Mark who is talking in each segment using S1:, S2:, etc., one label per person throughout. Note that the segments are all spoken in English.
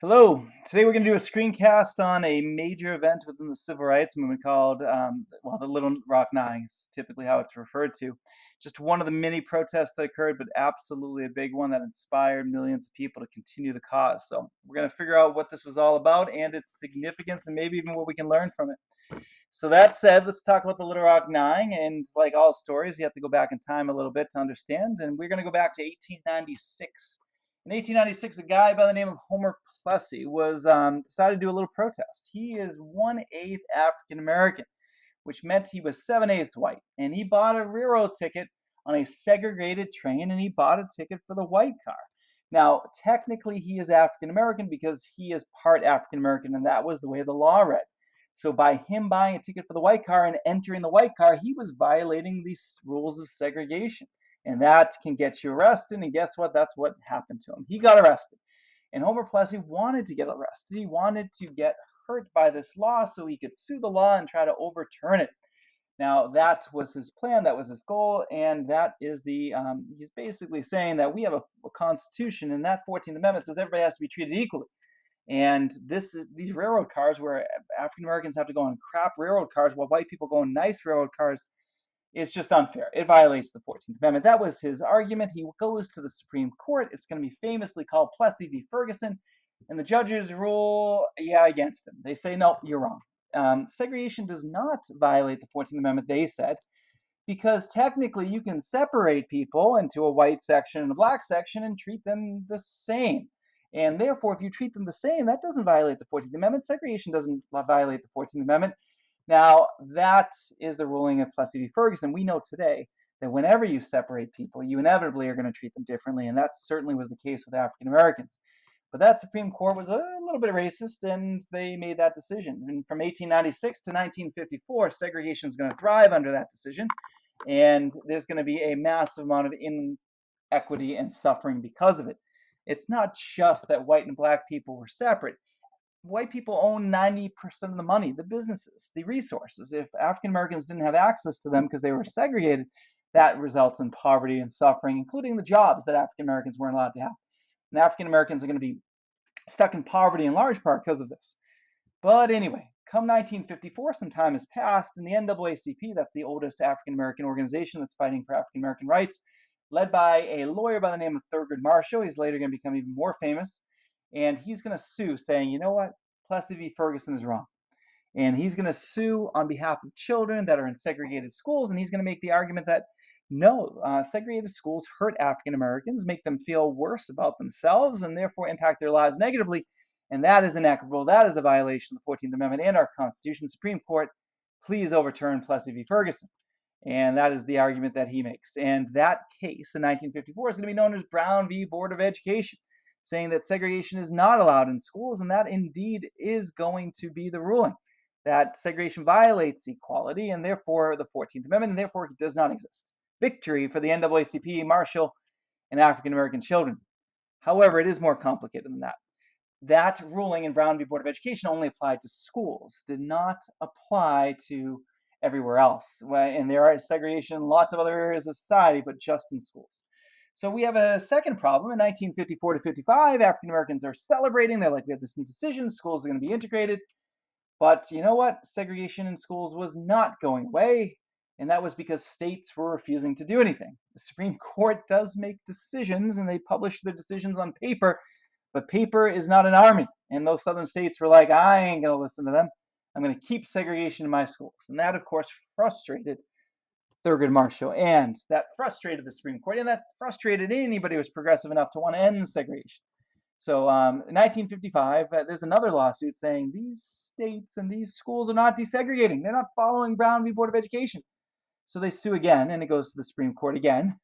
S1: Hello. Today we're going to do a screencast on a major event within the civil rights movement called, the Little Rock Nine is typically how it's referred to. Just one of the many protests that occurred, but absolutely a big one that inspired millions of people to continue the cause. So we're going to figure out what this was all about and its significance and maybe even what we can learn from it. So that said, let's talk about the Little Rock Nine. And like all stories, you have to go back in time a little bit to understand. And we're going to go back to 1896. In 1896, a guy by the name of Homer Plessy was decided to do a little protest. He is 1/8 African American, which meant he was 7/8 white. And he bought a railroad ticket on a segregated train, and he bought a ticket for the white car. Now, technically, he is African American because he is part African American, and that was the way the law read. So by him buying a ticket for the white car and entering the white car, he was violating these rules of segregation. And that can get you arrested. And guess what? That's what happened to him. He got arrested. And Homer Plessy wanted to get arrested. He wanted to get hurt by this law so he could sue the law and try to overturn it. Now, that was his plan, that was his goal, and that is he's basically saying that we have a constitution, and that 14th Amendment says everybody has to be treated equally. And these railroad cars where African Americans have to go on crap railroad cars while white people go on nice railroad cars is just unfair. It violates the 14th Amendment. That was his argument. He goes to the Supreme Court. It's going to be famously called Plessy v. Ferguson. And the judges rule, against him. They say, no, you're wrong. Segregation does not violate the 14th Amendment, they said, because technically you can separate people into a white section and a black section and treat them the same. And therefore, if you treat them the same, that doesn't violate the 14th Amendment. Segregation doesn't violate the 14th Amendment. Now, that is the ruling of Plessy v. Ferguson. We know today that whenever you separate people, you inevitably are going to treat them differently, and that certainly was the case with African Americans. But that Supreme Court was a little bit racist, and they made that decision. And from 1896 to 1954, segregation is going to thrive under that decision, and there's going to be a massive amount of inequity and suffering because of it. It's not just that white and black people were separate. White people own 90% of the money, the businesses, the resources. If African Americans didn't have access to them because they were segregated, that results in poverty and suffering, including the jobs that African Americans weren't allowed to have. And African Americans are going to be stuck in poverty in large part because of this. But anyway, come 1954, some time has passed, and the NAACP, that's the oldest African American organization that's fighting for African American rights, led by a lawyer by the name of Thurgood Marshall. He's later going to become even more famous. And he's going to sue, saying, you know what? Plessy v. Ferguson is wrong. And he's going to sue on behalf of children that are in segregated schools. And he's going to make the argument that no, segregated schools hurt African Americans, make them feel worse about themselves, and therefore impact their lives negatively. And that is inequitable. That is a violation of the 14th Amendment and our Constitution. Supreme Court, please overturn Plessy v. Ferguson. And that is the argument that he makes. And that case in 1954 is going to be known as Brown v. Board of Education, saying that segregation is not allowed in schools, and that indeed is going to be the ruling, that segregation violates equality, and therefore the 14th Amendment, and therefore it does not exist. Victory for the NAACP, Marshall, and African American children. However, it is more complicated than that. That ruling in Brown v. Board of Education only applied to schools, did not apply to everywhere else. And there are segregation in lots of other areas of society, but just in schools. So we have a second problem. In 1954 to 55, African Americans are celebrating. They're like, we have this new decision. Schools are going to be integrated. But you know what? Segregation in schools was not going away. And that was because states were refusing to do anything. The Supreme Court does make decisions, and they publish their decisions on paper. But paper is not an army. And those southern states were like, I ain't going to listen to them. I'm going to keep segregation in my schools. And that, of course, frustrated Thurgood Marshall. And that frustrated the Supreme Court. And that frustrated anybody who was progressive enough to want to end segregation. So in 1955, there's another lawsuit saying these states and these schools are not desegregating. They're not following Brown v. Board of Education. So they sue again, and it goes to the Supreme Court again,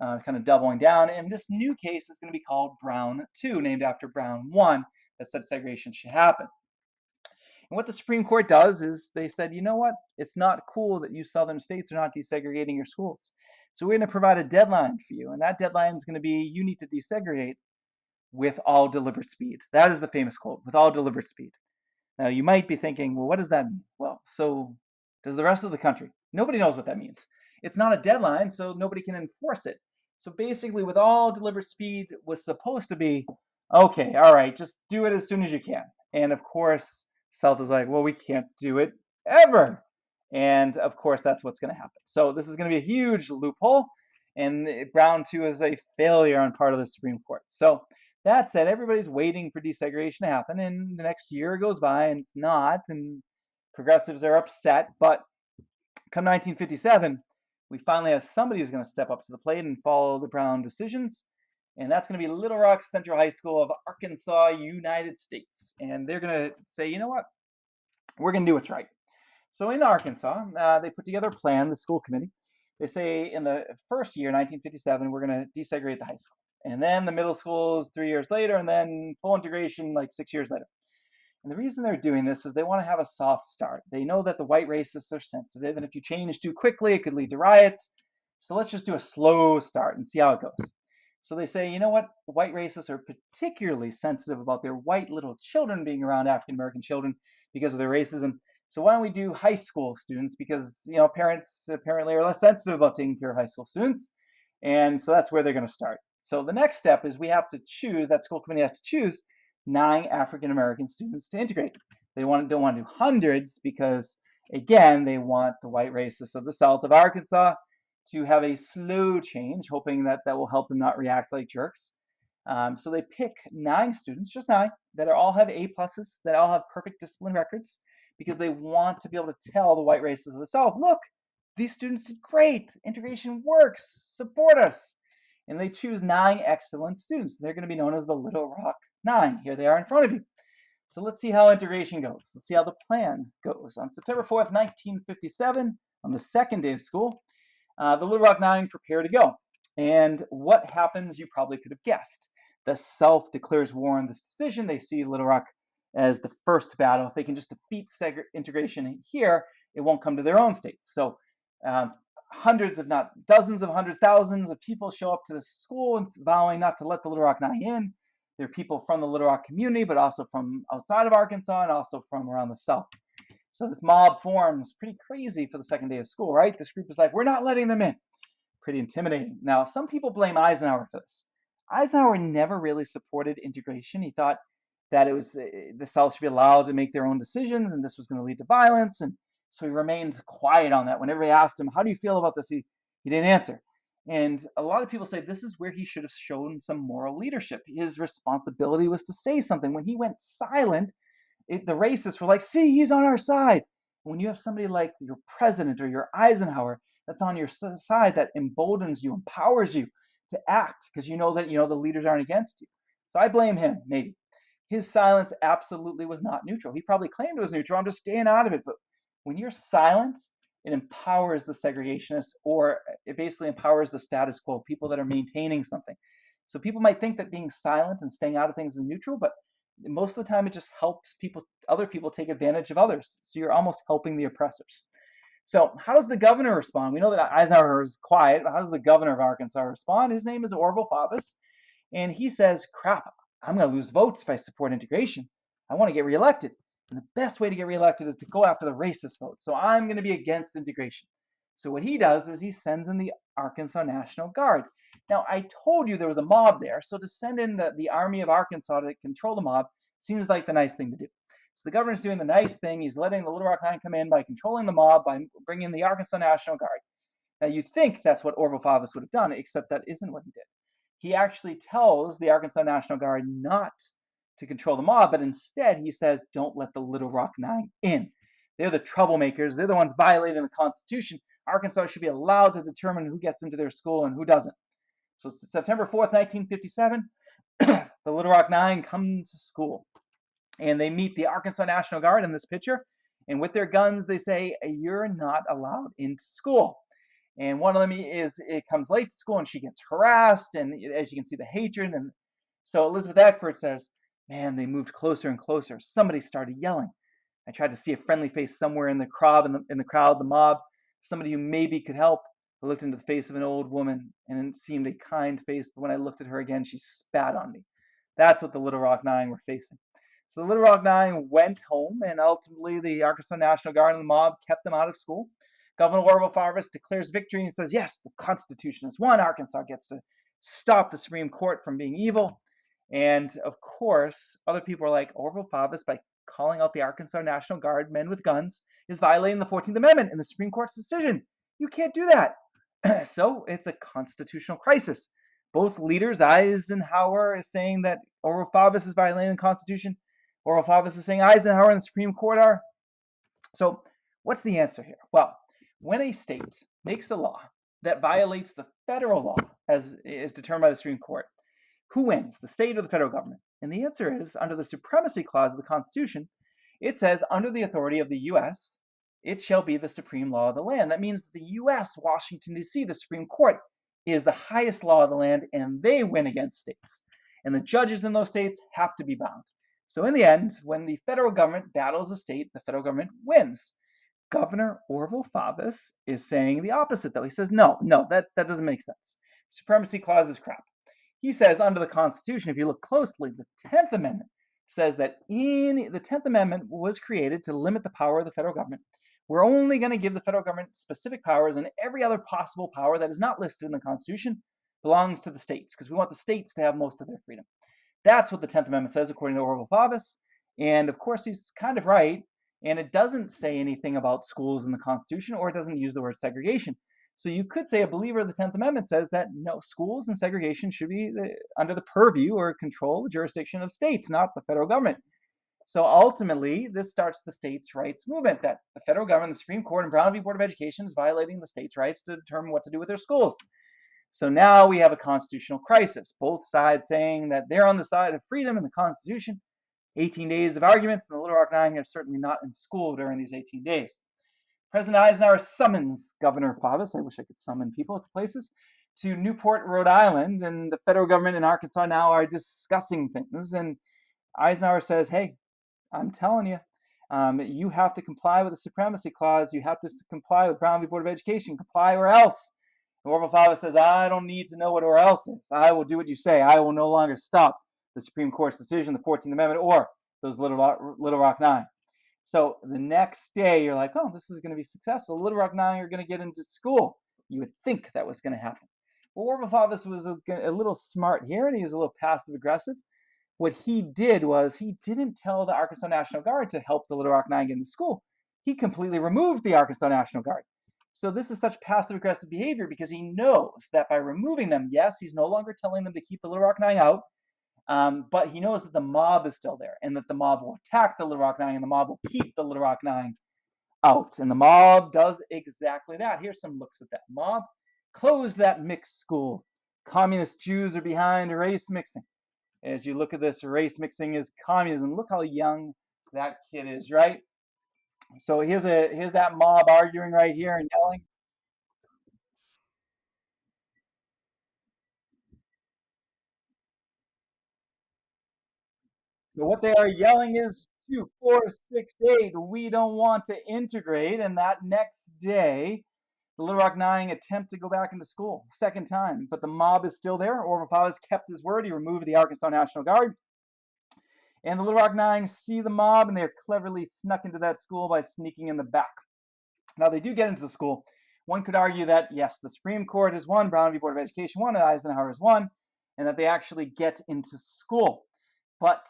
S1: kind of doubling down. And this new case is going to be called Brown 2, named after Brown 1, that said segregation should happen. And what the Supreme Court does is they said, you know what? It's not cool that you southern states are not desegregating your schools. So we're going to provide a deadline for you. And that deadline is going to be you need to desegregate with all deliberate speed. That is the famous quote, with all deliberate speed. Now, you might be thinking, well, what does that mean? Well, so does the rest of the country. Nobody knows what that means. It's not a deadline, so nobody can enforce it. So basically, with all deliberate speed was supposed to be Okay, all right, just do it as soon as you can. And of course, South is like, well, we can't do it ever. And of course, that's what's going to happen. So this is going to be a huge loophole, and Brown 2 is a failure on part of the Supreme Court. So that said, everybody's waiting for desegregation to happen, and the next year goes by and it's not, and progressives are upset. But come 1957, we finally have somebody who's going to step up to the plate and follow the Brown decisions. And that's going to be Little Rock Central High School of Arkansas, United States. And they're going to say, you know what? We're going to do what's right. So in Arkansas, they put together a plan, the school committee. They say in the first year, 1957, we're going to desegregate the high school. And then the middle school is 3 years later, and then full integration like 6 years later. And the reason they're doing this is they want to have a soft start. They know that the white racists are sensitive, and if you change too quickly, it could lead to riots. So let's just do a slow start and see how it goes. So they say, you know what? White racists are particularly sensitive about their white little children being around African American children because of their racism. So why don't we do high school students? Because parents apparently are less sensitive about taking care of high school students, and so that's where they're going to start. So the next step is we have to choose. That school committee has to choose 9 African American students to integrate. They don't want to do hundreds because, again, they want the white racists of the South of Arkansas to have a slow change, hoping that that will help them not react like jerks. So they pick 9 students, just 9, that all have A pluses, that all have perfect discipline records, because they want to be able to tell the white racists of the South, look, these students did great, integration works, support us. And they choose 9 excellent students. They're going to be known as the Little Rock 9. Here they are in front of you. So let's see how integration goes. Let's see how the plan goes. On September 4th, 1957, on the second day of school, the Little Rock 9 prepare to go. And what happens, you probably could have guessed. The South declares war on this decision. They see Little Rock as the first battle. If they can just defeat integration here, it won't come to their own states. So hundreds, if not dozens of hundreds, thousands of people show up to the school and vowing not to let the Little Rock 9 in. There are people from the Little Rock community, but also from outside of Arkansas and also from around the South. So this mob forms, pretty crazy for the second day of school, right? This group is like, we're not letting them in. Pretty intimidating. Now, some people blame Eisenhower for this. Eisenhower never really supported integration. He thought that it was the South should be allowed to make their own decisions, and this was going to lead to violence. And so he remained quiet on that. Whenever they asked him, how do you feel about this? He didn't answer. And a lot of people say this is where he should have shown some moral leadership. His responsibility was to say something. When he went silent, the racists were like, see, he's on our side. When you have somebody like your president or your Eisenhower that's on your side, that emboldens you, empowers you to act because you know that the leaders aren't against you. So I blame him, maybe. His silence absolutely was not neutral. He probably claimed it was neutral. I'm just staying out of it. But when you're silent, it empowers the segregationists, or it basically empowers the status quo, people that are maintaining something. So people might think that being silent and staying out of things is neutral, but most of the time it just helps other people take advantage of others. So you're almost helping the oppressors. So how does the governor respond? We know that Eisenhower is quiet, but how does the governor of Arkansas respond? His name is Orval Faubus, and he says, crap, I'm going to lose votes if I support integration. I want to get reelected. And the best way to get reelected is to go after the racist votes. So I'm going to be against integration. So what he does is he sends in the Arkansas National Guard. Now, I told you there was a mob there, so to send in the Army of Arkansas to control the mob seems like the nice thing to do. So the governor's doing the nice thing. He's letting the Little Rock 9 come in by controlling the mob, by bringing the Arkansas National Guard. Now, you think that's what Orval Faubus would have done, except that isn't what he did. He actually tells the Arkansas National Guard not to control the mob, but instead he says, don't let the Little Rock 9 in. They're the troublemakers. They're the ones violating the Constitution. Arkansas should be allowed to determine who gets into their school and who doesn't. So September 4th, 1957, the Little Rock 9 come to school. And they meet the Arkansas National Guard in this picture. And with their guns, they say, you're not allowed into school. And one of them it comes late to school and she gets harassed. And as you can see, the hatred. And so Elizabeth Eckford says, man, they moved closer and closer. Somebody started yelling. I tried to see a friendly face somewhere in the crowd, the mob, somebody who maybe could help. I looked into the face of an old woman, and it seemed a kind face, but when I looked at her again, she spat on me. That's what the Little Rock 9 were facing. So the Little Rock 9 went home, and ultimately the Arkansas National Guard and the mob kept them out of school. Governor Orval Faubus declares victory and says, yes, the Constitution has won. Arkansas gets to stop the Supreme Court from being evil. And of course, other people are like, Orville Faubus, by calling out the Arkansas National Guard men with guns, is violating the 14th Amendment and the Supreme Court's decision. You can't do that. So it's a constitutional crisis. Both leaders, Eisenhower is saying that Orville Faubus is violating the Constitution. Orville Faubus is saying Eisenhower and the Supreme Court are. So what's the answer here? Well, when a state makes a law that violates the federal law, as is determined by the Supreme Court, who wins, the state or the federal government? And the answer is, under the Supremacy Clause of the Constitution, it says, under the authority of the U.S., it shall be the supreme law of the land. That means the U.S., Washington, D.C., the Supreme Court, is the highest law of the land, and they win against states. And the judges in those states have to be bound. So in the end, when the federal government battles a state, the federal government wins. Governor Orville Faubus is saying the opposite, though. He says, no, that doesn't make sense. Supremacy Clause is crap. He says under the Constitution, if you look closely, the 10th Amendment says that the 10th Amendment was created to limit the power of the federal government. We're only going to give the federal government specific powers, and every other possible power that is not listed in the Constitution belongs to the states, because we want the states to have most of their freedom. That's what the 10th Amendment says, according to Orville Faubus. And of course, he's kind of right. And it doesn't say anything about schools in the Constitution, or it doesn't use the word segregation. So you could say a believer of the 10th Amendment says that no, schools and segregation should be under the purview or control, jurisdiction of states, not the federal government. So ultimately, this starts the states' rights movement, that the federal government, the Supreme Court, and Brown v. Board of Education is violating the states' rights to determine what to do with their schools. So now we have a constitutional crisis, both sides saying that they're on the side of freedom and the Constitution. 18 days of arguments, and the Little Rock Nine are certainly not in school during these 18 days. President Eisenhower summons Governor Faubus, I wish I could summon people to places, to Newport, Rhode Island, and the federal government in Arkansas now are discussing things. And Eisenhower says, hey, I'm telling you, you have to comply with the Supremacy Clause. You have to comply with Brown v. Board of Education. Comply or else. And Orville Faubus says, I don't need to know what or else is. I will do what you say. I will no longer stop the Supreme Court's decision, the 14th Amendment, or those Little Rock Nine. So the next day, you're like, oh, this is going to be successful. Little Rock Nine are going to get into school. You would think that was going to happen. Well, Orville Faubus was a little smart here, and he was a little passive aggressive. What he did was he didn't tell the Arkansas National Guard to help the Little Rock Nine get into school. He completely removed the Arkansas National Guard. So this is such passive aggressive behavior because he knows that by removing them, yes, he's no longer telling them to keep the Little Rock Nine out, but he knows that the mob is still there and that the mob will attack the Little Rock Nine and the mob will keep the Little Rock Nine out. And the mob does exactly that. Here's some looks at that mob. Close that mixed school. Communist Jews are behind race mixing. As you look at this, race mixing is communism. Look how young that kid is, right? So here's that mob arguing right here and yelling. So what they are yelling is 2468. We don't want to integrate. And that next day, the Little Rock Nine attempt to go back into school, second time, but the mob is still there. Orville Faubus kept his word. He removed the Arkansas National Guard. And the Little Rock Nine see the mob, and they're cleverly snuck into that school by sneaking in the back. Now, they do get into the school. One could argue that, yes, the Supreme Court has won, Brown v. Board of Education won, and Eisenhower has won, and that they actually get into school. But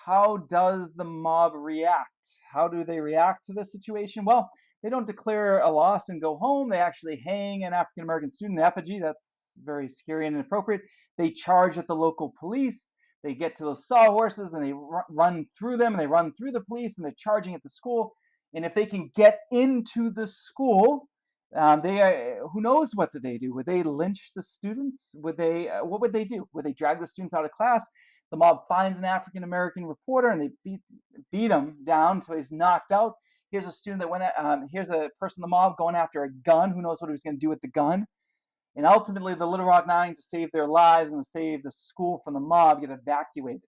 S1: how does the mob react? How do they react to this situation? Well, they don't declare a loss and go home. They actually hang an African-American student in effigy. That's very scary and inappropriate. They charge at the local police. They get to those sawhorses, and they run through them, and they run through the police, and they're charging at the school. And if they can get into the school, who knows what did they do? Would they lynch the students? What would they do? Would they drag the students out of class? The mob finds an African-American reporter, and they beat him down until he's knocked out. Here's a student that went. Here's a person in the mob going after a gun. Who knows what he was going to do with the gun? And ultimately, the Little Rock Nine, to save their lives and to save the school from the mob, get evacuated.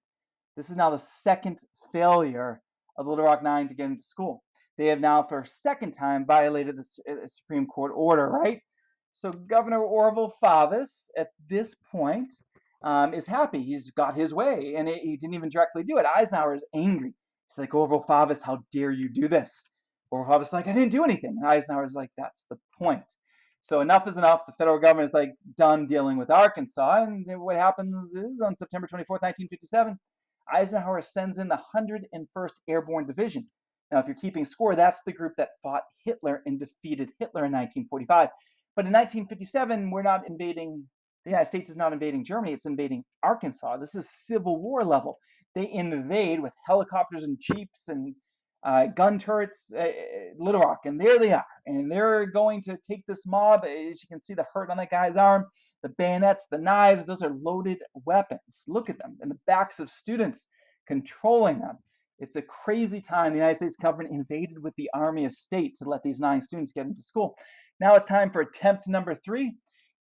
S1: This is now the second failure of the Little Rock Nine to get into school. They have now, for a second time, violated the Supreme Court order, right? So Governor Orville Faubus, at this point, is happy. He's got his way, and he didn't even directly do it. Eisenhower is angry. He's like, Orville Faubus, how dare you do this? Orville Faubus is like, I didn't do anything. And Eisenhower is like, that's the point. So enough is enough. The federal government is like done dealing with Arkansas. And what happens is on September 24th, 1957, Eisenhower sends in the 101st Airborne Division. Now, if you're keeping score, that's the group that fought Hitler and defeated Hitler in 1945. But in 1957, we're not invading, the United States is not invading Germany, it's invading Arkansas. This is Civil War level. They invade with helicopters and jeeps and gun turrets, Little Rock, and there they are. And they're going to take this mob. As you can see, the hurt on that guy's arm, the bayonets, the knives, those are loaded weapons. Look at them, and the backs of students controlling them. It's a crazy time. The United States government invaded with the Army of State to let these 9 students get into school. Now it's time for attempt number 3.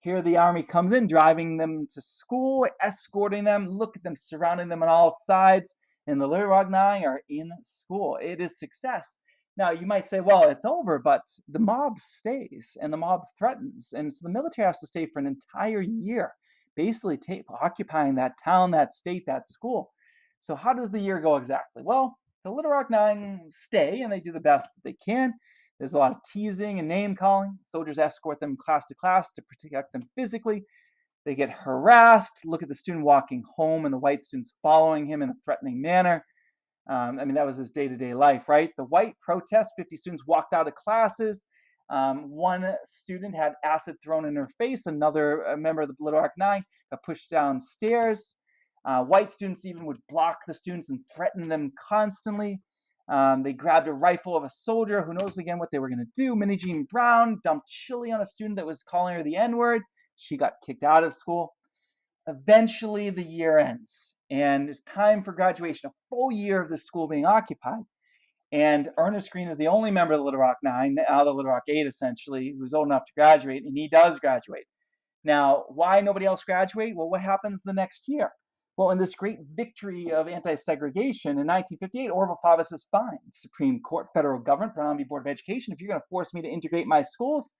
S1: Here the Army comes in, driving them to school, escorting them. Look at them, surrounding them on all sides. And the Little Rock Nine are in school. It is success. Now, you might say, well, it's over, but the mob stays and the mob threatens. And so the military has to stay for an entire year, basically occupying that town, that state, that school. So how does the year go exactly? Well, the Little Rock Nine stay and they do the best that they can. There's a lot of teasing and name calling. Soldiers escort them class to class to protect them physically. They get harassed. Look at the student walking home and the white students following him in a threatening manner. I mean, that was his day-to-day life, right? The white protest, 50 students walked out of classes. One student had acid thrown in her face. Another member of the Little Rock Nine got pushed downstairs. White students even would block the students and threaten them constantly. They grabbed a rifle of a soldier. Who knows again what they were going to do. Minnie Jean Brown dumped chili on a student that was calling her the N-word. She got kicked out of school. Eventually, the year ends, and it's time for graduation, a full year of the school being occupied. And Ernest Green is the only member of the Little Rock Nine, now the Little Rock Eight, essentially, who's old enough to graduate, and he does graduate. Now, why nobody else graduate? Well, what happens the next year? Well, in this great victory of anti-segregation in 1958, Orval Faubus is fined. Supreme Court, federal government, Brown v. Board of Education, if you're going to force me to integrate my schools,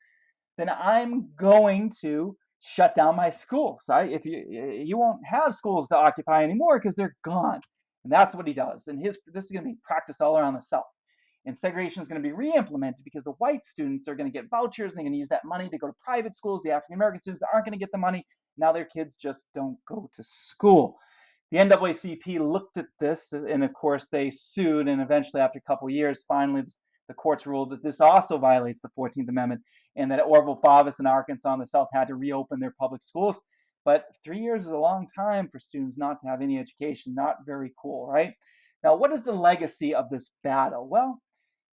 S1: then I'm going to shut down my schools. If you won't have schools to occupy anymore because they're gone. And that's what he does. And this is going to be practiced all around the South. And segregation is going to be re-implemented because the white students are going to get vouchers and they're going to use that money to go to private schools. The African American students aren't going to get the money. Now their kids just don't go to school. The NAACP looked at this, and of course they sued, and eventually after a couple of years, finally the courts ruled that this also violates the 14th Amendment and that Orval Faubus in Arkansas and the South had to reopen their public schools. But 3 years is a long time for students not to have any education. Not very cool, right? Now, what is the legacy of this battle? Well,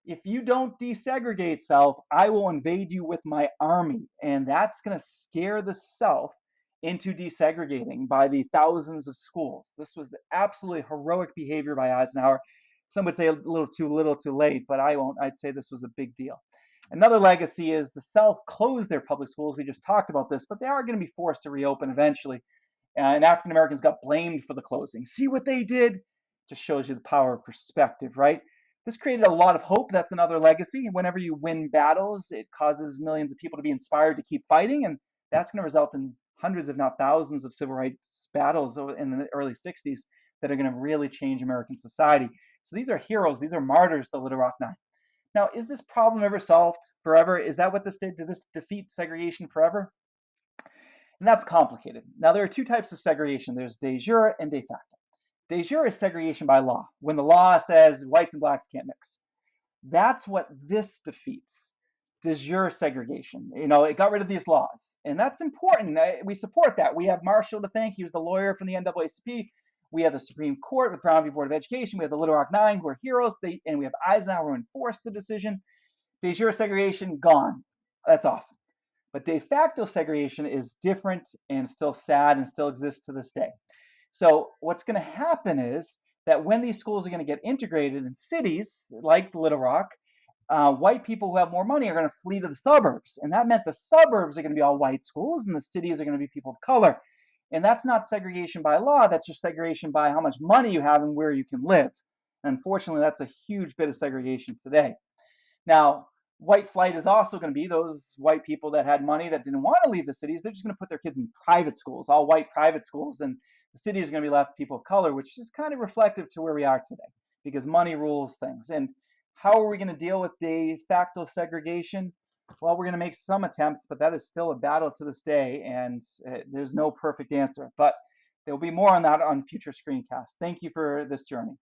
S1: if you don't desegregate South, I will invade you with my army. And that's going to scare the South into desegregating by the thousands of schools. This was absolutely heroic behavior by Eisenhower. Some would say a little too late, but I won't. I'd say this was a big deal. Another legacy is the South closed their public schools. We just talked about this, but they are going to be forced to reopen eventually. And African Americans got blamed for the closing. See what they did? Just shows you the power of perspective, right? This created a lot of hope. That's another legacy. Whenever you win battles, it causes millions of people to be inspired to keep fighting, and that's going to result in hundreds, if not thousands, of civil rights battles in the early 60s that are going to really change American society. So these are heroes. These are martyrs, the Little Rock Nine. Now, is this problem ever solved forever? Is that what this did? Did this defeat segregation forever? And that's complicated. Now, there are 2 types of segregation. There's de jure and de facto. De jure is segregation by law, when the law says whites and blacks can't mix. That's what this defeats. De jure segregation. It got rid of these laws. And that's important. We support that. We have Marshall to thank. He was the lawyer from the NAACP. We have the Supreme Court with Brown v. Board of Education. We have the Little Rock Nine, who are heroes. And we have Eisenhower who enforced the decision. De jure segregation, gone. That's awesome. But de facto segregation is different and still sad and still exists to this day. So what's going to happen is that when these schools are going to get integrated in cities like Little Rock, white people who have more money are going to flee to the suburbs. And that meant the suburbs are going to be all white schools and the cities are going to be people of color. And that's not segregation by law. That's just segregation by how much money you have and where you can live. And unfortunately, that's a huge bit of segregation today. Now, white flight is also going to be those white people that had money that didn't want to leave the cities. They're just going to put their kids in private schools, all white private schools. And the city is going to be left people of color, which is kind of reflective to where we are today because money rules things. And how are we going to deal with de facto segregation? Well, we're going to make some attempts, but that is still a battle to this day, and there's no perfect answer. But there'll be more on that on future screencasts. Thank you for this journey.